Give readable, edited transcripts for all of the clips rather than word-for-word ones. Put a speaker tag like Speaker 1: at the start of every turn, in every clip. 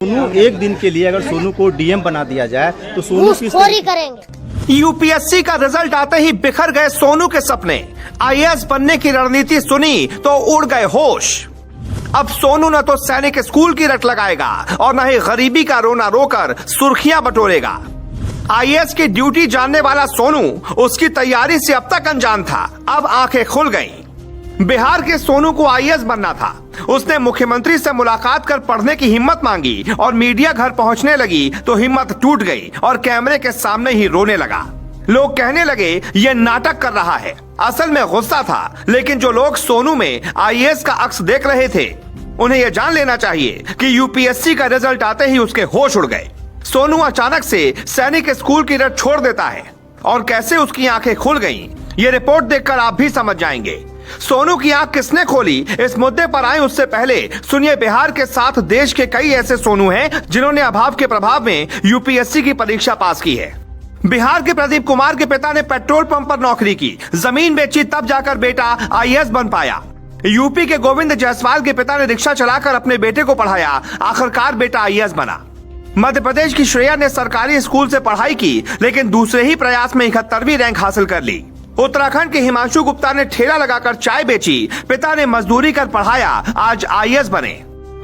Speaker 1: सोनू एक दिन के लिए अगर सोनू को डीएम बना दिया जाए तो सोनू की
Speaker 2: चोरी करेंगे।
Speaker 3: यूपीएससी का रिजल्ट आते ही बिखर गए सोनू के सपने। आईएएस बनने की रणनीति सुनी तो उड़ गए होश। अब सोनू न तो सैनिक स्कूल की रट लगाएगा और न ही गरीबी का रोना रोकर सुर्खियां बटोरेगा। आईएएस की ड्यूटी जानने वाला सोनू उसकी तैयारी से अब तक अनजान था। अब आंखें खुल गईं। बिहार के सोनू को आईएएस बनना था। उसने मुख्यमंत्री से मुलाकात कर पढ़ने की हिम्मत मांगी और मीडिया घर पहुंचने लगी तो हिम्मत टूट गई और कैमरे के सामने ही रोने लगा। लोग कहने लगे ये नाटक कर रहा है। असल में गुस्सा था, लेकिन जो लोग सोनू में आईएएस का अक्स देख रहे थे उन्हें यह जान लेना चाहिए कि यूपीएससी का रिजल्ट आते ही उसके होश उड़ गए। सोनू अचानक से सैनिक स्कूल की रट छोड़ देता है और कैसे उसकी आंखें खुल गईं, ये रिपोर्ट देखकर आप भी समझ जाएंगे। सोनू की आंख किसने खोली, इस मुद्दे पर आए उससे पहले सुनिए बिहार के साथ देश के कई ऐसे सोनू हैं जिन्होंने अभाव के प्रभाव में यूपीएससी की परीक्षा पास की है। बिहार के प्रदीप कुमार के पिता ने पेट्रोल पंप पर नौकरी की, जमीन बेची, तब जाकर बेटा आईएएस बन पाया। यूपी के गोविंद जायसवाल के पिता ने रिक्शा चलाकर अपने बेटे को पढ़ाया, आखिरकार बेटा आईएएस बना। मध्य प्रदेश की श्रेया ने सरकारी स्कूल से पढ़ाई की, लेकिन दूसरे ही प्रयास में 71वीं रैंक हासिल कर ली। उत्तराखंड के हिमांशु गुप्ता ने ठेला लगाकर चाय बेची, पिता ने मजदूरी कर पढ़ाया, आज आईएएस बने।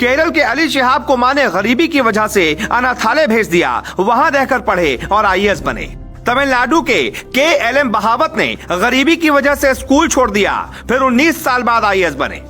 Speaker 3: केरल के अली शिहाब को मां ने गरीबी की वजह से अनाथालय भेज दिया, वहां रहकर पढ़े और आईएएस बने। तमिलनाडु के एल.एम. बहावत ने गरीबी की वजह से स्कूल छोड़ दिया, फिर 19 साल बाद आईएएस बने।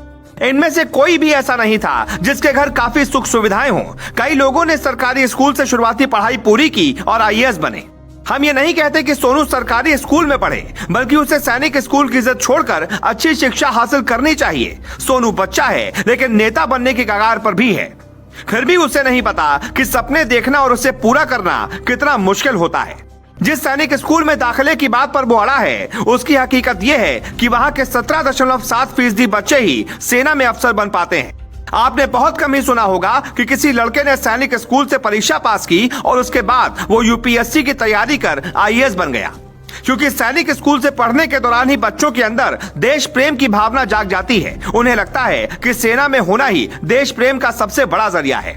Speaker 3: इनमें से कोई भी ऐसा नहीं था जिसके घर काफी सुख सुविधाएं हों। कई लोगों ने सरकारी स्कूल से शुरुआती पढ़ाई पूरी की और आईएएस बने। हम ये नहीं कहते कि सोनू सरकारी स्कूल में पढ़े, बल्कि उसे सैनिक स्कूल की इज्जत छोड़कर अच्छी शिक्षा हासिल करनी चाहिए। सोनू बच्चा है, लेकिन नेता बनने की कगार पर भी है। फिर भी उसे नहीं पता कि सपने देखना और उसे पूरा करना कितना मुश्किल होता है। जिस सैनिक स्कूल में दाखिले की बात पर वो अड़ा है, उसकी हकीकत ये है कि वहाँ के 17.7% बच्चे ही सेना में अफसर बन पाते हैं। आपने बहुत कम ही सुना होगा कि किसी लड़के ने सैनिक स्कूल से परीक्षा पास की और उसके बाद वो यूपीएससी की तैयारी कर आईएएस बन गया, क्योंकि सैनिक स्कूल से पढ़ने के दौरान ही बच्चों के अंदर देश प्रेम की भावना जाग जाती है। उन्हें लगता है कि सेना में होना ही देश प्रेम का सबसे बड़ा जरिया है।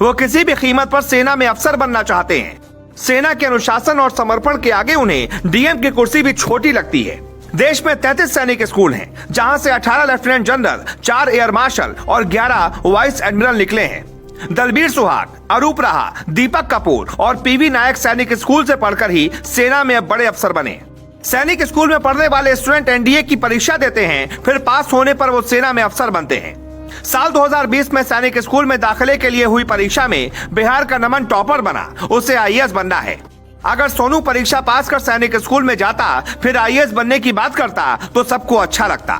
Speaker 3: वो किसी भी कीमत पर सेना में अफसर बनना चाहते हैं। सेना के अनुशासन और समर्पण के आगे उन्हें डीएम की कुर्सी भी छोटी लगती है। देश में 33 सैनिक स्कूल हैं, जहां से 18 लेफ्टिनेंट जनरल, 4 एयर मार्शल और 11 वाइस एडमिरल निकले हैं। दलबीर सुहाग, अरूप रहा, दीपक कपूर और पीवी नायक सैनिक स्कूल से पढ़कर ही सेना में अब बड़े अफसर बने। सैनिक स्कूल में पढ़ने वाले स्टूडेंट एनडीए की परीक्षा देते हैं, फिर पास होने पर वो सेना में अफसर बनते हैं। साल 2020 में सैनिक स्कूल में दाखिले के लिए हुई परीक्षा में बिहार का नमन टॉपर बना, उसे आईएएस बनना है। अगर सोनू परीक्षा पास कर सैनिक स्कूल में जाता, फिर आईएएस बनने की बात करता तो सबको अच्छा लगता।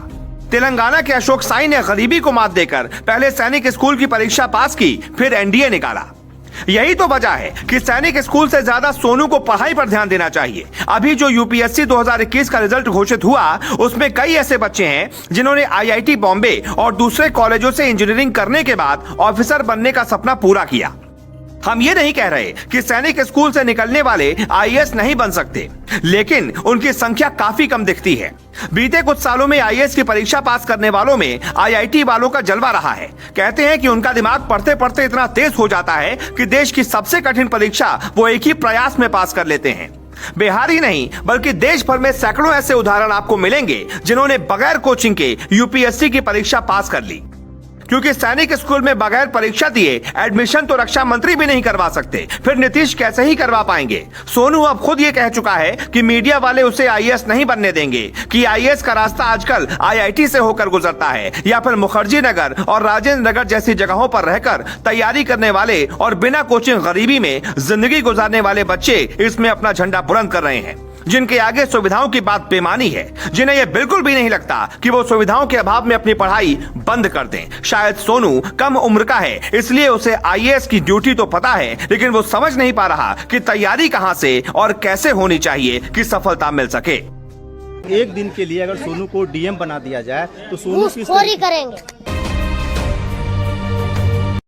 Speaker 3: तेलंगाना के अशोक साई ने गरीबी को मात देकर पहले सैनिक स्कूल की परीक्षा पास की, फिर एनडीए निकाला। यही तो वजह है कि सैनिक स्कूल से ज्यादा सोनू को पढ़ाई पर ध्यान देना चाहिए। अभी जो यूपीएससी 2021 का रिजल्ट घोषित हुआ, उसमें कई ऐसे बच्चे हैं जिन्होंने आईआईटी बॉम्बे और दूसरे कॉलेजों से इंजीनियरिंग करने के बाद ऑफिसर बनने का सपना पूरा किया। हम ये नहीं कह रहे कि सैनिक स्कूल से निकलने वाले आईएएस नहीं बन सकते, लेकिन उनकी संख्या काफी कम दिखती है। बीते कुछ सालों में आईएएस की परीक्षा पास करने वालों में आईआईटी वालों का जलवा रहा है। कहते हैं कि उनका दिमाग पढ़ते पढ़ते इतना तेज हो जाता है कि देश की सबसे कठिन परीक्षा वो एक ही प्रयास में पास कर लेते हैं। बिहार ही नहीं, बल्कि देश भर में सैकड़ों ऐसे उदाहरण आपको मिलेंगे जिन्होंने बगैर कोचिंग के यूपीएससी की परीक्षा पास कर ली। क्योंकि सैनिक स्कूल में बगैर परीक्षा दिए एडमिशन तो रक्षा मंत्री भी नहीं करवा सकते, फिर नीतीश कैसे ही करवा पाएंगे। सोनू अब खुद ये कह चुका है कि मीडिया वाले उसे आईएएस नहीं बनने देंगे, कि आईएएस का रास्ता आजकल आईआईटी से होकर गुजरता है या फिर मुखर्जी नगर और राजेंद्र नगर जैसी जगहों पर रहकर तैयारी करने वाले और बिना कोचिंग गरीबी में जिंदगी गुजारने वाले बच्चे इसमें अपना झंडा बुलंद कर रहे हैं, जिनके आगे सुविधाओं की बात बेमानी है, जिन्हें यह बिल्कुल भी नहीं लगता कि वो सुविधाओं के अभाव में अपनी पढ़ाई बंद कर दें। शायद सोनू कम उम्र का है, इसलिए उसे आईएएस की ड्यूटी तो पता है, लेकिन वो समझ नहीं पा रहा कि तैयारी कहां से और कैसे होनी चाहिए कि सफलता मिल सके।
Speaker 1: एक दिन के लिए अगर सोनू को डीएम बना दिया जाए तो सोनू की
Speaker 2: चोरी करेंगे।